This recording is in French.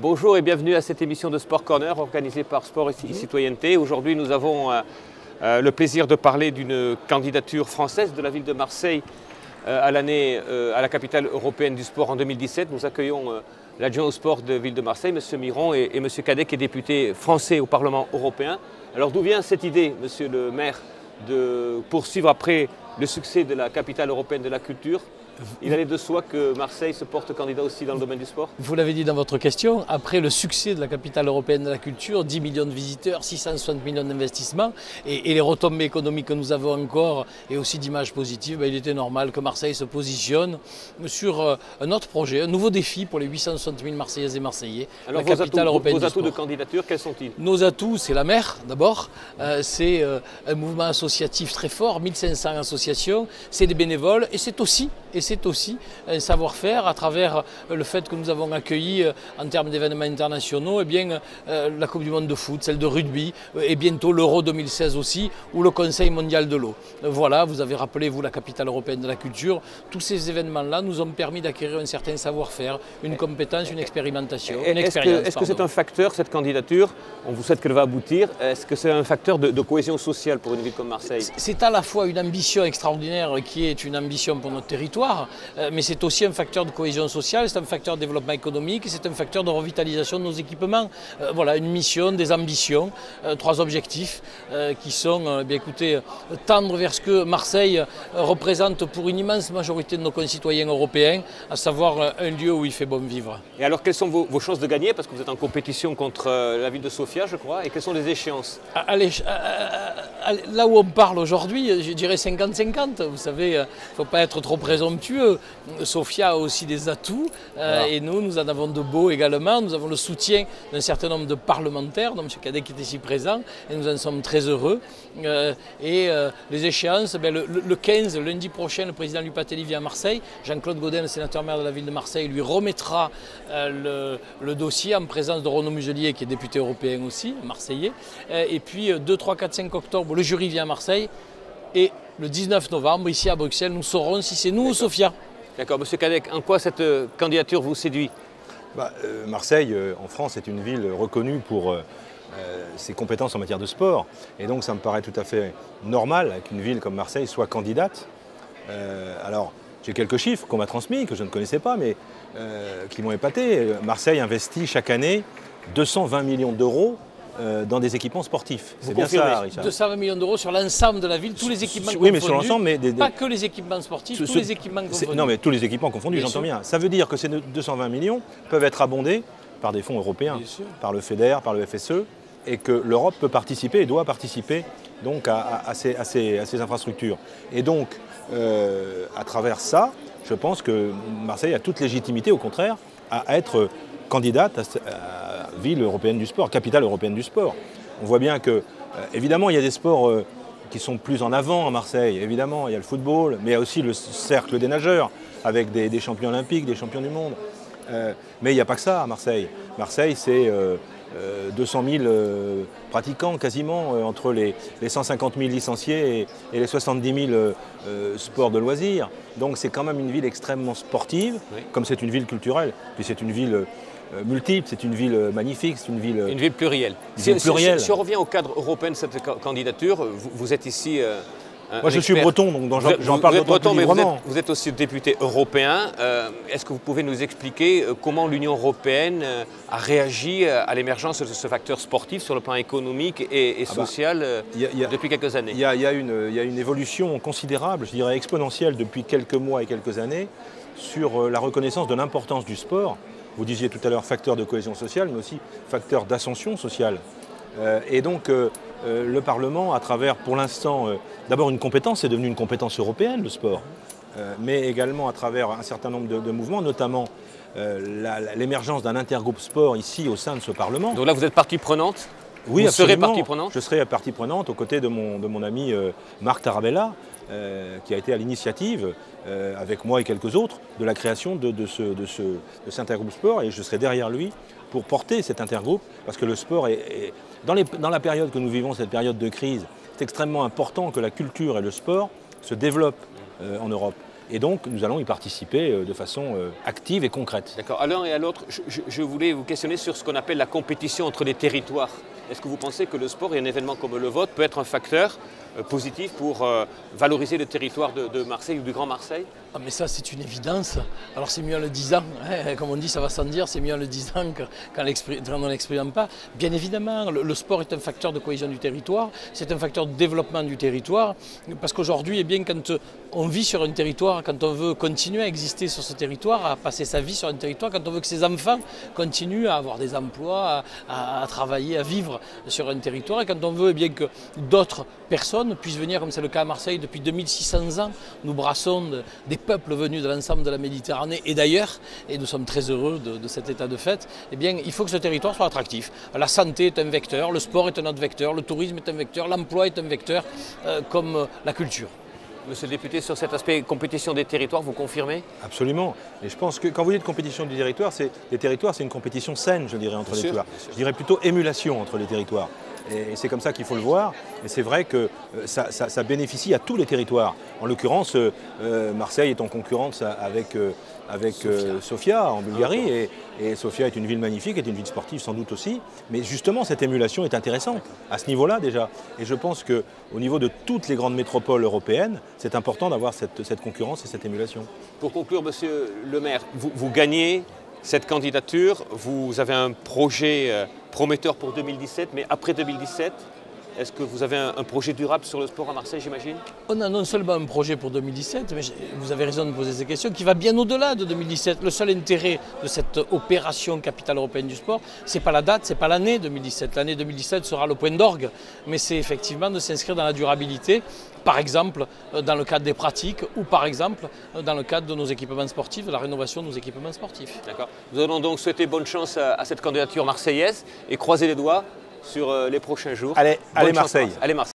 Bonjour et bienvenue à cette émission de Sport Corner organisée par Sport et Citoyenneté. Aujourd'hui, nous avons le plaisir de parler d'une candidature française de la ville de Marseille à la capitale européenne du sport en 2017. Nous accueillons l'adjoint au sport de ville de Marseille, M. Miron, et M. Cadet, qui est député français au Parlement européen. Alors d'où vient cette idée, Monsieur le maire, de poursuivre après le succès de la capitale européenne de la culture? Il allait de soi que Marseille se porte candidat aussi dans le domaine du sport? Vous l'avez dit dans votre question, après le succès de la capitale européenne de la culture, 10 millions de visiteurs, 660 millions d'investissements et les retombées économiques que nous avons encore et aussi d'images positives, il était normal que Marseille se positionne sur un autre projet, un nouveau défi pour les 860 000 Marseillaises et Marseillais. Alors la capitale européenne vos atouts de candidature, quels sont-ils? Nos atouts, c'est la mer d'abord, c'est un mouvement associatif très fort, 1500 associations, c'est des bénévoles et c'est aussi un savoir-faire à travers le fait que nous avons accueilli en termes d'événements internationaux la Coupe du Monde de foot, celle de rugby et bientôt l'Euro 2016 aussi ou le Conseil mondial de l'eau. Voilà, vous avez rappelé, vous, la capitale européenne de la culture. Tous ces événements-là nous ont permis d'acquérir un certain savoir-faire, une compétence, une expérimentation, une expérience. Est-ce que c'est un facteur, cette candidature, on vous souhaite qu'elle va aboutir, est-ce que c'est un facteur de cohésion sociale pour une ville comme Marseille? C'est à la fois une ambition extraordinaire qui est une ambition pour notre territoire, mais c'est aussi un facteur de cohésion sociale, c'est un facteur de développement économique, c'est un facteur de revitalisation de nos équipements. Voilà, une mission, des ambitions, trois objectifs qui sont, tendre vers ce que Marseille représente pour une immense majorité de nos concitoyens européens, à savoir un lieu où il fait bon vivre. Et alors, quelles sont vos chances de gagner? Parce que vous êtes en compétition contre la ville de Sofia, je crois, et quelles sont les échéances? Là où on parle aujourd'hui, je dirais 50-50. Vous savez, il ne faut pas être trop présomptueux. Sofia a aussi des atouts et nous en avons de beaux également. Nous avons le soutien d'un certain nombre de parlementaires, dont M. Cadet qui est ici présent, et nous en sommes très heureux. Les échéances, le 15, lundi prochain, le président Lupatelli vient à Marseille. Jean-Claude Gaudin, le sénateur maire de la ville de Marseille, lui remettra le dossier en présence de Renaud Muselier, qui est député européen aussi, marseillais. Et puis 2, 3, 4, 5 octobre, le jury vient à Marseille. Et le 19 novembre, ici à Bruxelles, nous saurons si c'est nous ou Sofia. D'accord. Monsieur Cadec, en quoi cette candidature vous séduit? Marseille, en France, est une ville reconnue pour ses compétences en matière de sport. Et donc, ça me paraît tout à fait normal qu'une ville comme Marseille soit candidate. Alors, j'ai quelques chiffres qu'on m'a transmis, que je ne connaissais pas, mais qui m'ont épaté. Marseille investit chaque année 220 millions d'euros dans des équipements sportifs. C'est bien ça, Richard. 220 millions d'euros sur l'ensemble de la ville, tous les équipements confondus. Oui, mais sur l'ensemble, mais pas que les équipements sportifs, tous les équipements confondus. Non, mais tous les équipements confondus, j'entends bien. Ça veut dire que ces 220 millions peuvent être abondés par des fonds européens, par le FEDER, par le FSE, et que l'Europe peut participer et doit participer donc à ces infrastructures. Et donc, à travers ça, je pense que Marseille a toute légitimité, au contraire, à être candidate à ville européenne du sport, capitale européenne du sport. On voit bien que, évidemment, il y a des sports qui sont plus en avant à Marseille. Évidemment, il y a le football, mais il y a aussi le cercle des nageurs, avec des champions olympiques, des champions du monde. Mais il n'y a pas que ça à Marseille. Marseille, c'est 200 000 pratiquants quasiment, entre les 150 000 licenciés et les 70 000 sports de loisirs. Donc c'est quand même une ville extrêmement sportive, comme c'est une ville culturelle. Puis c'est une ville multiple, c'est une ville magnifique, c'est une ville... Une ville plurielle. Si on revient au cadre européen de cette candidature, vous êtes ici... Moi je suis breton, donc j'en parle d'autant plus librement. Vous êtes aussi député européen. Est-ce que vous pouvez nous expliquer comment l'Union européenne a réagi à l'émergence de ce facteur sportif sur le plan économique et social depuis quelques années? Il y a une évolution considérable, je dirais exponentielle, depuis quelques mois et quelques années, sur la reconnaissance de l'importance du sport. Vous disiez tout à l'heure facteur de cohésion sociale, mais aussi facteur d'ascension sociale. Et donc le Parlement, à travers, pour l'instant, d'abord une compétence, c'est devenu une compétence européenne, le sport, mais également à travers un certain nombre de mouvements, notamment l'émergence d'un intergroupe sport ici au sein de ce Parlement. Donc là, vous êtes partie prenante? Oui, vous absolument. serez partie prenante? Je serai partie prenante aux côtés de mon ami Marc Tarabella, qui a été à l'initiative, avec moi et quelques autres, de la création de cet intergroupe sport, et je serai derrière lui pour porter cet intergroupe, parce que le sport dans la période que nous vivons, cette période de crise, c'est extrêmement important que la culture et le sport se développent en Europe. Et donc, nous allons y participer de façon active et concrète. D'accord. À l'un et à l'autre, je voulais vous questionner sur ce qu'on appelle la compétition entre les territoires. Est-ce que vous pensez que le sport et un événement comme le vôtre peut être un facteur positif pour valoriser le territoire de Marseille ou du Grand Marseille? Ah mais ça c'est une évidence. Alors c'est mieux en le disant, hein. Comme on dit ça va sans dire, c'est mieux en le disant qu'en ne l'exprimant pas. Bien évidemment, le sport est un facteur de cohésion du territoire, c'est un facteur de développement du territoire, parce qu'aujourd'hui, eh bien, quand on vit sur un territoire, quand on veut continuer à exister sur ce territoire, à passer sa vie sur un territoire, quand on veut que ses enfants continuent à avoir des emplois, à travailler, à vivre sur un territoire, et quand on veut eh bien, que d'autres personnes puissent venir, comme c'est le cas à Marseille, depuis 2600 ans, nous brassons des peuples venus de l'ensemble de la Méditerranée et d'ailleurs, et nous sommes très heureux de cet état de fait, eh bien, il faut que ce territoire soit attractif. La santé est un vecteur, le sport est un autre vecteur, le tourisme est un vecteur, l'emploi est un vecteur, comme la culture. Monsieur le député, sur cet aspect compétition des territoires, vous confirmez? Absolument. Et je pense que quand vous dites compétition du territoire, c'est une compétition saine, je dirais, entre les territoires. Je dirais plutôt émulation entre les territoires. Et c'est comme ça qu'il faut le voir. Et c'est vrai que ça bénéficie à tous les territoires. En l'occurrence, Marseille est en concurrence avec Sofia en Bulgarie. Et Sofia est une ville magnifique, est une ville sportive sans doute aussi. Mais justement, cette émulation est intéressante à ce niveau-là déjà. Et je pense qu'au niveau de toutes les grandes métropoles européennes, c'est important d'avoir cette concurrence et cette émulation. Pour conclure, monsieur le maire, vous gagnez cette candidature, vous avez un projet prometteur pour 2017, mais après 2017, est-ce que vous avez un projet durable sur le sport à Marseille, j'imagine? On a non seulement un projet pour 2017, mais vous avez raison de poser ces questions, qui va bien au-delà de 2017. Le seul intérêt de cette opération capitale européenne du sport, ce n'est pas la date, ce n'est pas l'année 2017. L'année 2017 sera le point d'orgue, mais c'est effectivement de s'inscrire dans la durabilité, par exemple dans le cadre des pratiques ou par exemple dans le cadre de nos équipements sportifs, de la rénovation de nos équipements sportifs. D'accord. Nous allons donc souhaiter bonne chance à cette candidature marseillaise et croiser les doigts sur les prochains jours. Allez Marseille. Allez Marseille.